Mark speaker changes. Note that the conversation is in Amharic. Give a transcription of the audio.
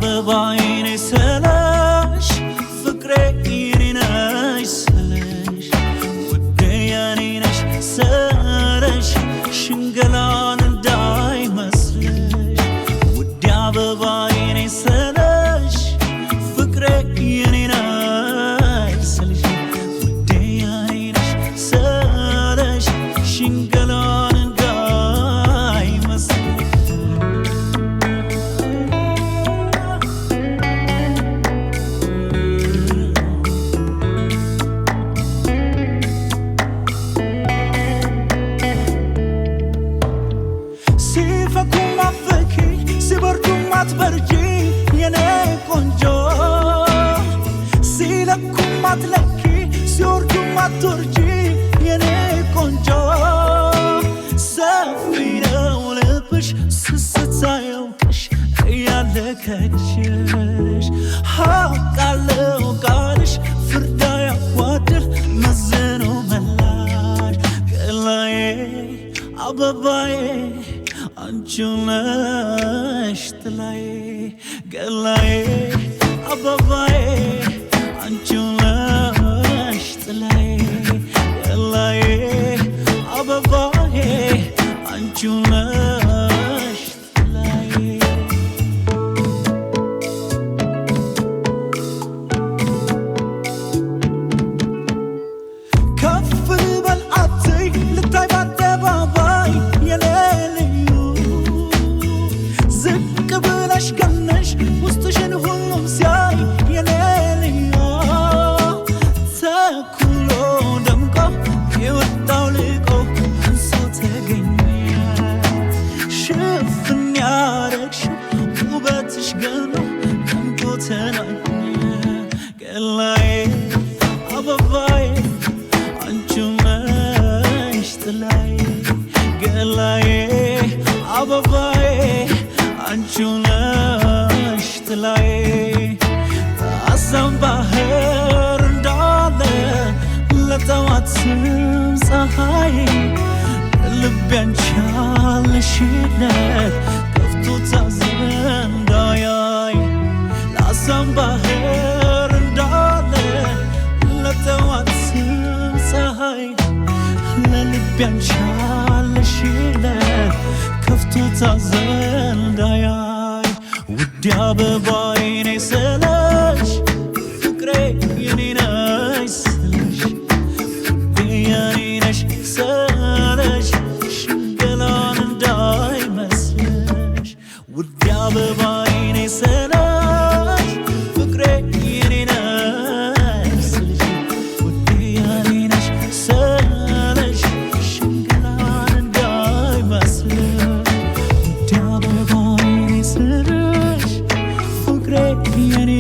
Speaker 1: አበባዬን ስለሽ ፍቅሬ የኔ ነሽ ስለሽ ውዴ የኔ ነሽ ስለሽ ሽንገላን እንዳይመስልሽ ውዴ አበባዬን ስለሽ ፍቅሬ የኔ ነሽ ስለሽ ውዴ የኔ ነሽ ስለሽ ሽንገላን አትበርጂ የኔ ቆንጆ ሲለኩም አትለኪ ሲወርዱም አትወርጂ የኔ ቆንጆ ሰፊ ነው ልብሽ ስስት ሳያውቅሽ እያለከችሽ አውቃለሁ ቃልሽ ፍርድ አያጓድል መዝኖ መላሽ ገላዬ አበባዬ አንቺው ነሽ ጥላዬ ገላዬ አበባዬ አንቺው ነሽ ጥላዬ ገላዬ አበባዬ አንቺው ነሽ ጥላዬ ከፍ በል አትይ ልታይ በአደባባይ የኔ ገነሽ ውስጥሽን ሁሉም ሲያይ የኔ ልዩ ተኩሎ ደምቆ የወጣው ልቆ አንሶ ተገኘ ሽፍን ያረግሽው ውበትሽ ገኖ ደምቆ ተናኘ ገላዬ አበባዬ አንቺው ነሽ ጥላዬ ገላዬ አበባዬ አንቺው ነሽ ጥላዬ አሳም ባህር እንዳለ ለጠዋት ፀሐይ ልቤ አንቺ ያለሽለት ከፍቶታ እንዳያይ ለአሳም ባህር እንዳለ ለጠዋት ፀሐይ ለልቤ አንቺ ያለሽለት ከፍቶታ እንዳያይ ውዴ አበባዬን ስለሽ ፍቅሬ የኔ ነሽ ስለሽ ውዴ የኔ ነሽ ስለሽ ሽንገላን እንዳይመስልሽ ውዴ አበባዬን ስለሽ ፍቅሬ የኔ ነሽ ስለሽ ውዴ የኔ ነሽ ስለሽ ሽንገላን እንዳይመስልሽ ውዴ አበባዬን ስለሽ ፍቅሬ የኔ